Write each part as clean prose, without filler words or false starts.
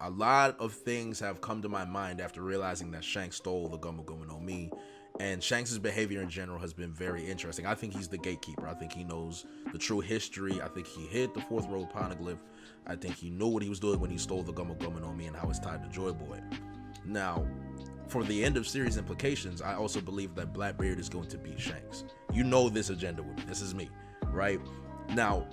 A lot of things have come to my mind after realizing that Shanks stole the Gomu Gomu no Mi, and Shanks' behavior in general has been very interesting. I think he's the gatekeeper. I think he knows the true history. I think he hid the fourth road poneglyph. I think he knew what he was doing when he stole the Gomu Gomu no Mi and how it's tied to Joy Boy. Now, for the end of series implications, I also believe that Blackbeard is going to beat Shanks. You know this agenda with me. This is me, right? Now,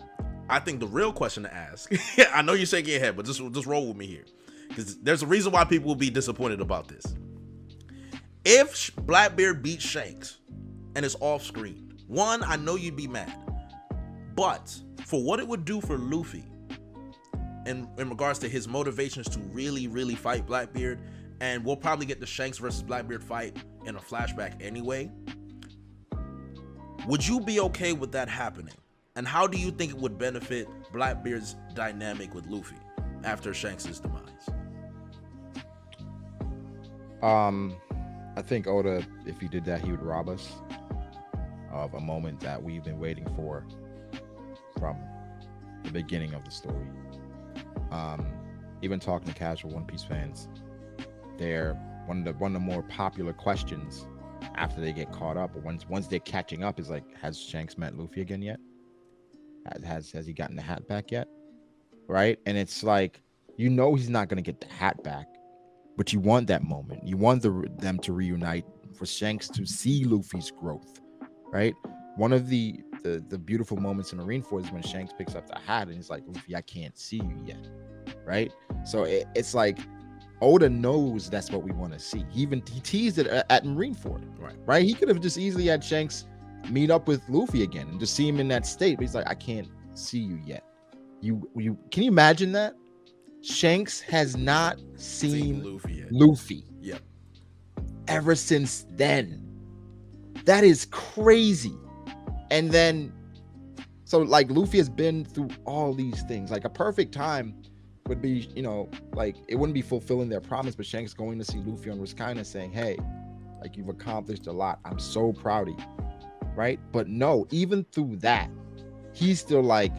I think the real question to ask, I know you're shaking your head, but just roll with me here, because there's a reason why people will be disappointed about this. If Blackbeard beats Shanks and it's off screen, one, I know you'd be mad, but for what it would do for Luffy in regards to his motivations to really fight Blackbeard, and we'll probably get the Shanks versus Blackbeard fight in a flashback anyway, would you be okay with that happening? And how do you think it would benefit Blackbeard's dynamic with Luffy after Shanks' demise? I think Oda, if he did that, he would rob us of a moment that we've been waiting for from the beginning of the story. Even talking to casual One Piece fans, they're one of the more popular questions after they get caught up, or once they're catching up, is like, has Shanks met Luffy again yet? Has he gotten the hat back yet? Right? And it's like, you know, he's not going to get the hat back, but you want that moment. You want them to reunite, for Shanks to see Luffy's growth, right? One of the beautiful moments in Marineford is when Shanks picks up the hat and he's like, Luffy, I can't see you yet, right? So it's like, Oda knows that's what we want to see. He teased it at Marineford, right? He could have just easily had Shanks meet up with Luffy again and just see him in that state, but he's like, I can't see you yet. You can you imagine that? Shanks has not seen Luffy yep, ever since then. That is crazy. And then, so like, Luffy has been through all these things. Like, a perfect time would be, you know, like, it wouldn't be fulfilling their promise, but Shanks going to see Luffy on Riskaina saying, hey, like, you've accomplished a lot, I'm so proud of you, right? But no, even through that, he's still like,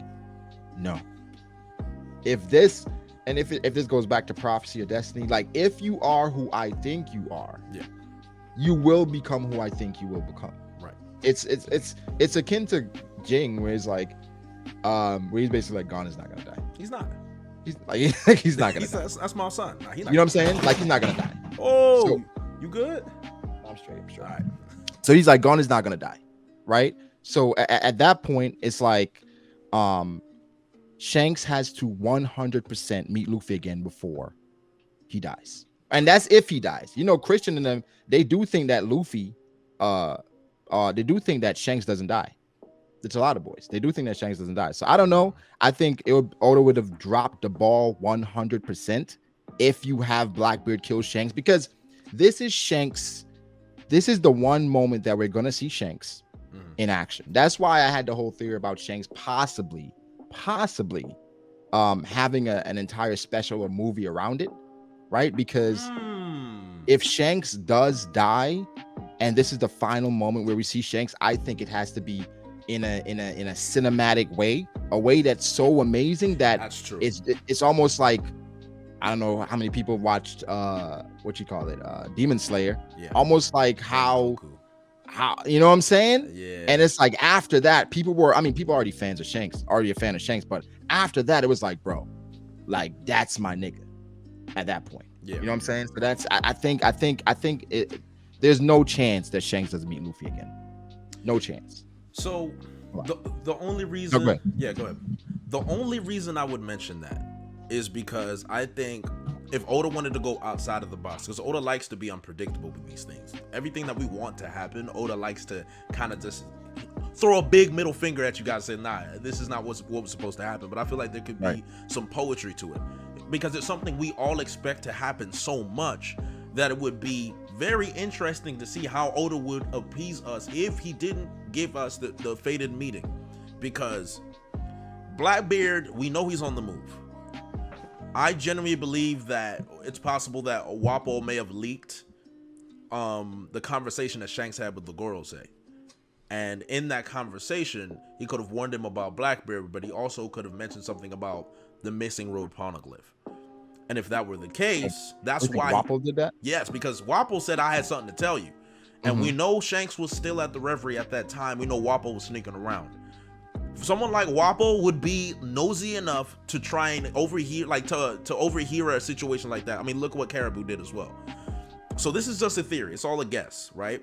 no. If this goes back to prophecy or destiny, like, if you are who I think you are, you will become who I think you will become. Right. It's akin to Jing, where he's like, where he's basically like, Gon is not gonna die. He's not. He's like, he's not gonna die. That's my son. Nah, you know what I'm saying? Like, he's not gonna die. Oh, so, you good? I'm straight. I'm sure. All right. So he's like, Gon is not gonna die, right? So at that point, it's like, Shanks has to 100% meet Luffy again before he dies, and that's if he dies. You know, Christian and them, they do think that Luffy, they do think that Shanks doesn't die. It's a lot of boys. They do think that Shanks doesn't die. So I don't know. I think Oda would have dropped the ball 100% if you have Blackbeard kill Shanks, because this is Shanks. This is the one moment that we're gonna see Shanks in action. That's why I had the whole theory about Shanks possibly having an entire special or movie around it, right? Because if Shanks does die and this is the final moment where we see Shanks, I think it has to be in a cinematic way, a way that's so amazing that's true. It's almost like, I don't know how many people watched Demon Slayer. Yeah. Almost like how you know what I'm saying? Yeah. And it's like, after that, people already fans of Shanks, already a fan of Shanks, but after that, it was like, bro, like, that's my nigga at that point. Yeah. You know what I'm saying? So that's, I think there's no chance that Shanks doesn't meet Luffy again. No chance. So the only reason, go ahead. The only reason I would mention that is because I think if Oda wanted to go outside of the box, because Oda likes to be unpredictable with these things. Everything that we want to happen, Oda likes to kind of just throw a big middle finger at you guys and say, nah, this is not what was supposed to happen. But I feel like there could be some poetry to it, because it's something we all expect to happen so much that it would be very interesting to see how Oda would appease us if he didn't give us the fated meeting. Because Blackbeard, we know he's on the move. I genuinely believe that it's possible that Wapo may have leaked the conversation that Shanks had with the Gorosei. And in that conversation, he could have warned him about Blackbeard, but he also could have mentioned something about the missing road poneglyph. And if that were the case, that's You think why. Wapple did that? Yes, because Wapple said I had something to tell you. And we know Shanks was still at the reverie at that time. We know Wapple was sneaking around. Someone like Wapple would be nosy enough to try and overhear, like to overhear a situation like that. I mean, look what Caribou did as well. So this is just a theory. It's all a guess, right?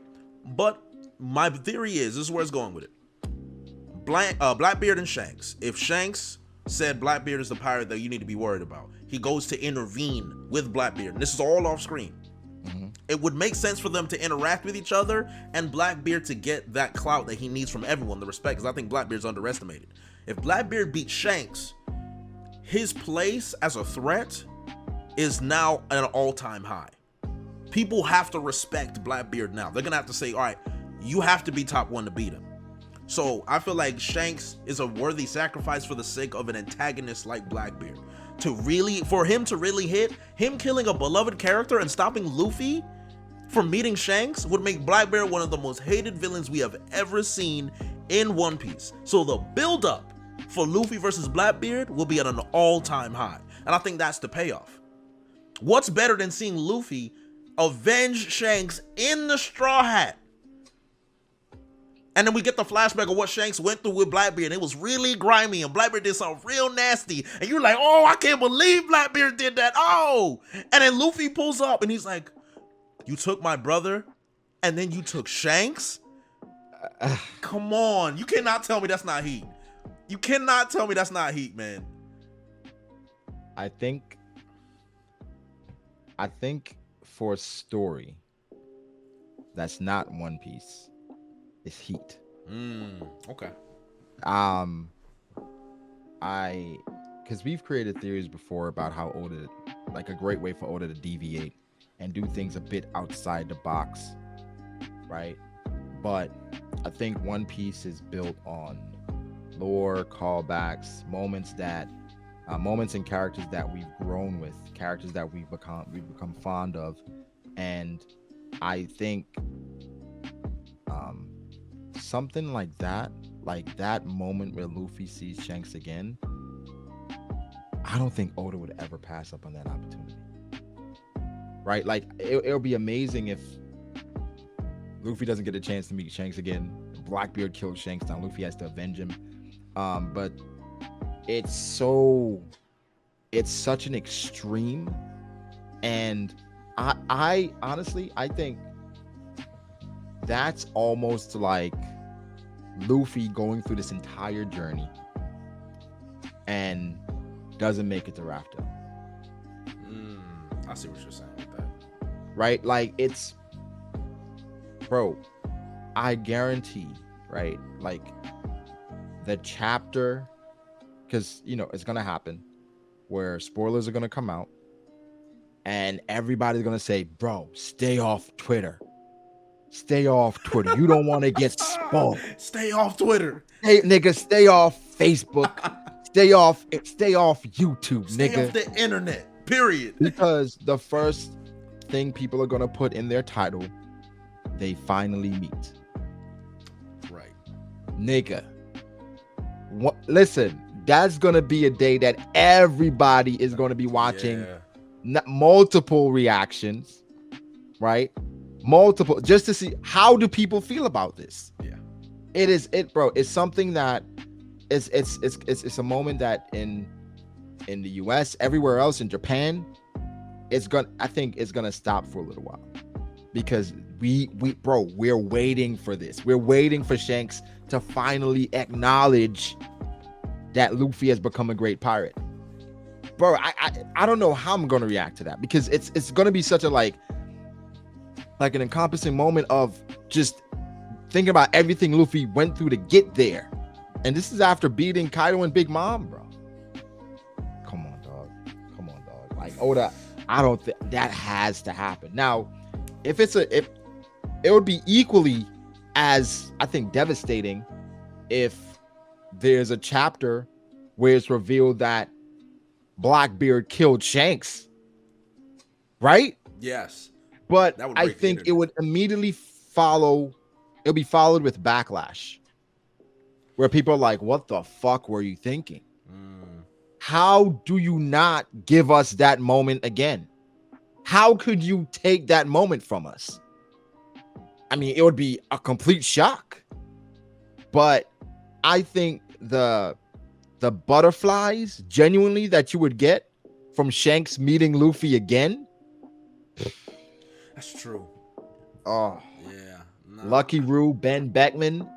But my theory is, this is where it's going with it. Blackbeard and Shanks. If Shanks said Blackbeard is the pirate that you need to be worried about, he goes to intervene with Blackbeard. And this is all off screen. It would make sense for them to interact with each other and Blackbeard to get that clout that he needs from everyone, the respect, because I think Blackbeard's underestimated. If Blackbeard beats Shanks, his place as a threat is now at an all-time high. People have to respect Blackbeard now. They're gonna have to say, all right, you have to be top one to beat him. So I feel like Shanks is a worthy sacrifice for the sake of an antagonist like Blackbeard. For him to really hit, him killing a beloved character and stopping Luffy from meeting Shanks would make Blackbeard one of the most hated villains we have ever seen in One Piece. So the build-up for Luffy versus Blackbeard will be at an all-time high. And I think that's the payoff. What's better than seeing Luffy avenge Shanks in the Straw Hat? And then we get the flashback of what Shanks went through with Blackbeard. And it was really grimy, and Blackbeard did something real nasty. And you're like, oh, I can't believe Blackbeard did that. Oh. And then Luffy pulls up and he's like, you took my brother and then you took Shanks? Come on. You cannot tell me that's not heat. You cannot tell me that's not heat, man. I think for a story that's not One Piece, it's heat. Okay. Because we've created theories before about how Oda, like a great way for Oda to deviate and do things a bit outside the box, right? But I think One Piece is built on lore, callbacks, moments and characters that we've grown with, characters that we've become fond of, and I think something like that moment where Luffy sees Shanks again, I don't think Oda would ever pass up on that opportunity. Right? Like, it'll be amazing if Luffy doesn't get a chance to meet Shanks again. Blackbeard kills Shanks, now Luffy has to avenge him. But it's such an extreme, and I honestly, I think that's almost like Luffy going through this entire journey and doesn't make it to Rafter. I see what you're saying with that. Right? Like, it's, bro, I guarantee, right? Like, the chapter, because, you know, it's going to happen where spoilers are going to come out and everybody's going to say, bro, stay off Twitter. Stay off Twitter. You don't want to get spoiled. Stay off Twitter. Hey, nigga, stay off Facebook. Stay off YouTube, stay nigga. Off the internet, period. Because the first thing people are going to put in their title, they finally meet. Right. Nigga. Listen, that's going to be a day that everybody is going to be watching multiple reactions, right? Multiple, just to see how do people feel about this. Bro, it's something that it's a moment that in the US, everywhere else, in Japan, I think it's gonna stop for a little while, because we're waiting for this. We're waiting for Shanks to finally acknowledge that Luffy has become a great pirate. Bro, I don't know how I'm gonna react to that, because it's gonna be such a like an encompassing moment of just thinking about everything Luffy went through to get there. And this is after beating Kaido and Big Mom, bro. Come on, dog. Like, Oda, I don't think that has to happen. Now, if it would be equally as, I think, devastating if there's a chapter where it's revealed that Blackbeard killed Shanks. Right? Yes. But I think it would immediately it'll be followed with backlash, where people are like, what the fuck were you thinking? How do you not give us that moment again? How could you take that moment from us? I mean, it would be a complete shock. But I think the butterflies genuinely that you would get from Shanks meeting Luffy again. That's true. Oh, Yeah. Nah. Lucky Roo, Ben Beckman,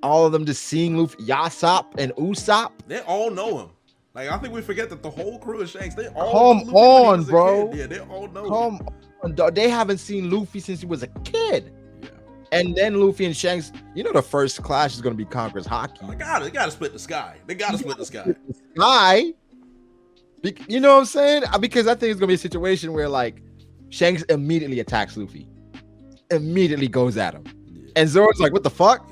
all of them just seeing Luffy, Yasop and Usopp. They all know him. Like, I think we forget that the whole crew of Shanks, they all Come know Luffy when he on, was a bro. kid. Yeah, they all know him. Come on, dog. They haven't seen Luffy since he was a kid. Yeah. And then Luffy and Shanks, you know, the first clash is going to be Conqueror's Haki. They gotta split the sky. They gotta split the sky. You know what I'm saying? Because I think it's going to be a situation where, like, Shanks immediately attacks Luffy. Immediately goes at him. Yeah. And Zoro's like, what the fuck?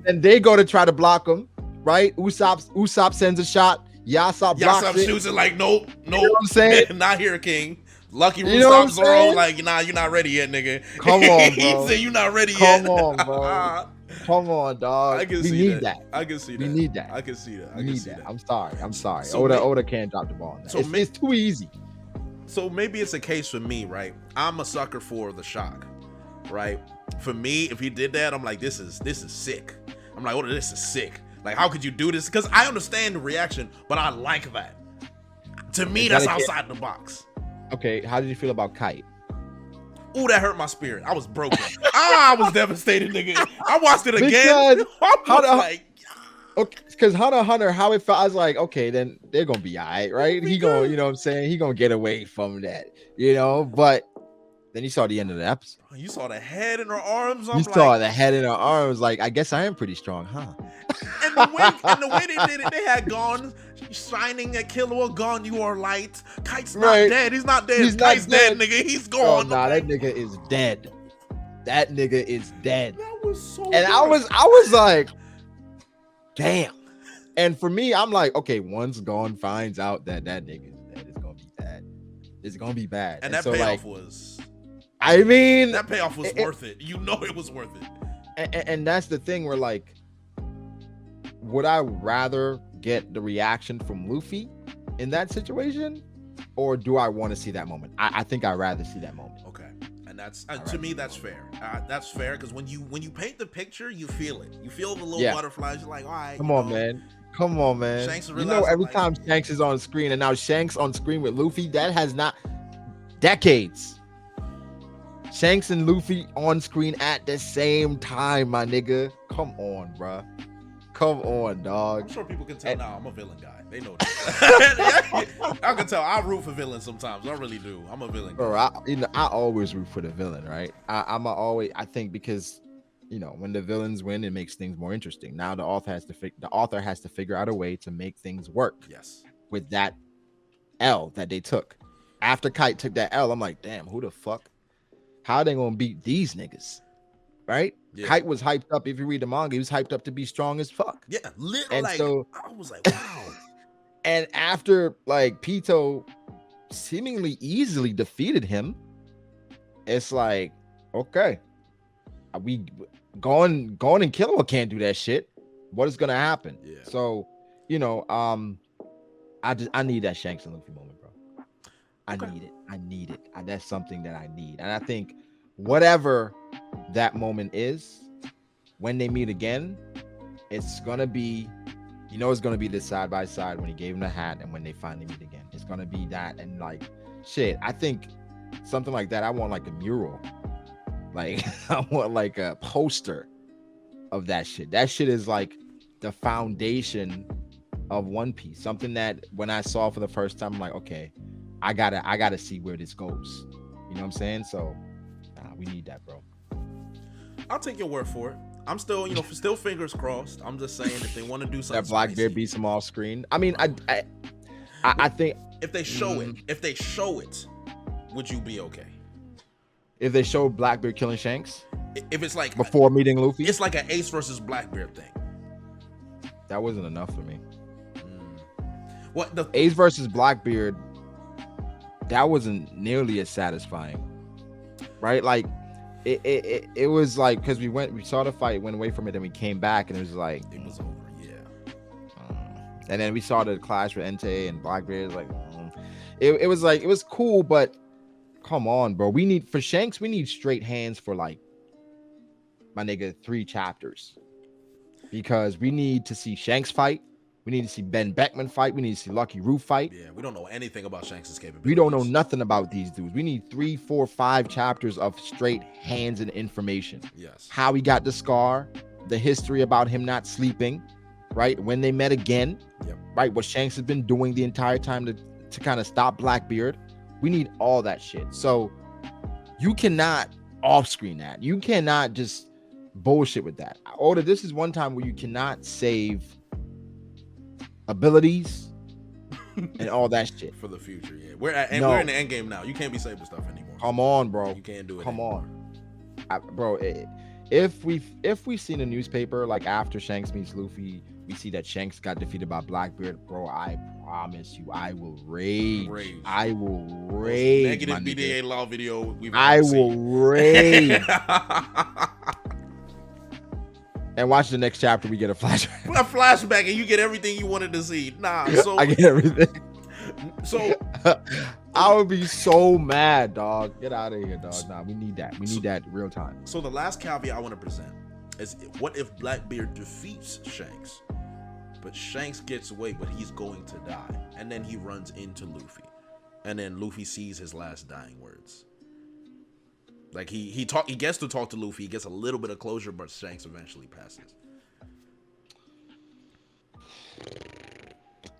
And they go to try to block him, right? Usopp sends a shot. Yasop blocks it. Shoots it like, nope. You know what I'm saying? Not here, King. Lucky you know stops Zoro like, nah, you're not ready yet, nigga. Come on, bro. He said you're not ready yet. Come on, bro. Come on, dog. I can we see need that. that. I can see that. We need that. I can see that. We need that. I'm sorry. So Oda can't drop the ball on that. It's too easy. So maybe it's a case for me, right? I'm a sucker for the shock, right? For me, if he did that, I'm like, this is sick. I'm like, oh, this is sick. Like, how could you do this? Because I understand the reaction, but I like that. To me, that's outside the box. Okay, how did you feel about KITE? Ooh, that hurt my spirit. I was broken. I was devastated, nigga. I watched it again. Because Hunter x Hunter, how it felt, I was like, okay, then they're gonna be all right? He gonna, you know what I'm saying? He gonna get away from that, you know. But then you saw the end of the episode. You saw the head in her arms. Saw the head in her arms. Like, I guess I am pretty strong, huh? And the way they did it, they had gone shining at Killua, gone. You are light. Kite's not dead. He's not dead. Kite's dead, nigga. He's gone. Oh, nah, that nigga is dead. That nigga is dead. That was so. And I was like, damn. And for me, I'm like, okay, once Gon finds out that nigga is dead, it's gonna be bad. It's gonna be bad. And that payoff was. I mean, that payoff was worth it. You know it was worth it. And that's the thing where, like, would I rather get the reaction from Luffy in that situation, or do I want to see that moment? I think I'd rather see that moment. Okay, and that's to me that's fair. That's fair because when you paint the picture, you feel it. You feel the little butterflies. You're like, all right, come on, man. Come on, man. Shanks you know, every time Shanks is on screen, and now Shanks on screen with Luffy, that has not decades. Shanks and Luffy on screen at the same time, my nigga. Come on, bruh. Come on, dog. I'm sure people can tell now I'm a villain guy. They know that. I can tell I root for villains sometimes. I really do. I'm a villain guy. Bro, I always root for the villain, right? I think because, you know, when the villains win, it makes things more interesting. Now the author has to figure out a way to make things work. Yes. With that L that they took. After KITE took that L, I'm like, damn, who the fuck? How are they gonna beat these niggas? Right? Yeah. KITE was hyped up. If you read the manga, he was hyped up to be strong as fuck. Yeah, and like, so I was like, wow. And after, like, Pito seemingly easily defeated him, it's like, okay, we Gon and Killua can't do that shit. What is gonna happen? Yeah. So, you know, I need that Shanks and Luffy moment, bro. I need it. That's something that I need. And I think whatever that moment is, when they meet again, it's gonna be, you know, it's gonna be this side by side when he gave him the hat and when they finally meet again. It's gonna be that. And like, shit, I think something like that. I want like a mural. Like, I want like a poster of that shit. That shit is like the foundation of One Piece. Something that when I saw for the first time, I'm like, okay, I gotta see where this goes. You know what I'm saying? So we need that, bro. I'll take your word for it. I'm still, you know, still fingers crossed. I'm just saying if they want to do something that Blackbeard beats him off screen. I mean, I think if they show it, would you be okay? If they show Blackbeard killing Shanks? If it's like before meeting Luffy? It's like an Ace versus Blackbeard thing. That wasn't enough for me. What the Ace versus Blackbeard? That wasn't nearly as satisfying, right? Like it was like, because we saw the fight, went away from it, then we came back, and it was like it was over. Yeah, And then we saw the clash with Entei and Blackbeard. Like, it was cool, but come on, bro. We need for Shanks. We need straight hands for like my nigga 3 chapters, because we need to see Shanks fight. We need to see Ben Beckman fight. We need to see Lucky Roof fight. Yeah, we don't know anything about Shanks' capabilities. We don't know nothing about these dudes. We need 3, 4, 5 chapters of straight hands and information. Yes. How he got the scar, the history about him not sleeping, right? When they met again, yep. Right? What Shanks has been doing the entire time to kind of stop Blackbeard. We need all that shit. So you cannot off-screen that. You cannot just bullshit with that. Oda, this is one time where you cannot save abilities and all that shit for the future. Yeah, we're in the end game now. You can't be saving stuff anymore. Come on, bro. You can't do it. Come anymore. on, bro. If we've seen a newspaper like after Shanks meets Luffy, we see that Shanks got defeated by Blackbeard, bro. I promise you, I will rage. I will rage. Negative B.D.A. law video we've I ever will seen. Rage. And watch the next chapter. We get a flashback. A flashback, and you get everything you wanted to see. Nah, so I get everything. So I would be so mad, dog. Get out of here, dog. Nah, we need that. We need that real time. So the last caveat I want to present is, what if Blackbeard defeats Shanks, but Shanks gets away, but he's going to die, and then he runs into Luffy, and then Luffy sees his last dying words. Like he gets to talk to Luffy, he gets a little bit of closure, but Shanks eventually passes.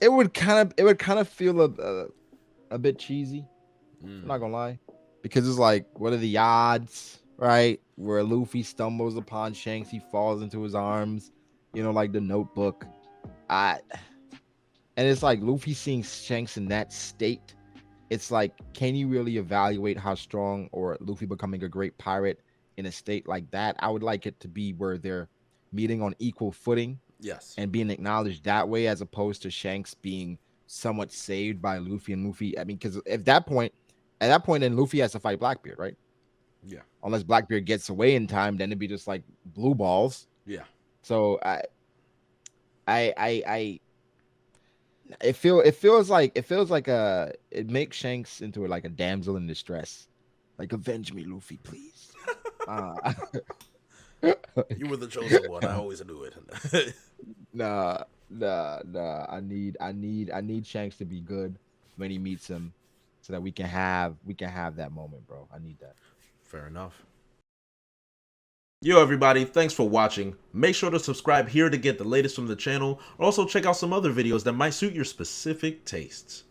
It would kind of feel a bit cheesy. I'm not gonna lie, because it's like, what are the odds, right? Where Luffy stumbles upon Shanks, he falls into his arms, you know, like the Notebook. And it's like Luffy seeing Shanks in that state. It's like, can you really evaluate how strong, or Luffy becoming a great pirate in a state like that? I would like it to be where they're meeting on equal footing. Yes. And being acknowledged that way, as opposed to Shanks being somewhat saved by Luffy. And Luffy, I mean, because at that point, then Luffy has to fight Blackbeard, right? Yeah. Unless Blackbeard gets away in time, then it'd be just like blue balls. Yeah. So it feels like it makes Shanks into like a damsel in distress. Like, avenge me, Luffy, please. You were the chosen one. I always knew it. Nah. I need Shanks to be good when he meets him, so that we can have that moment, bro. I need that. Fair enough. Yo, everybody, thanks for watching. Make sure to subscribe here to get the latest from the channel. Also, check out some other videos that might suit your specific tastes.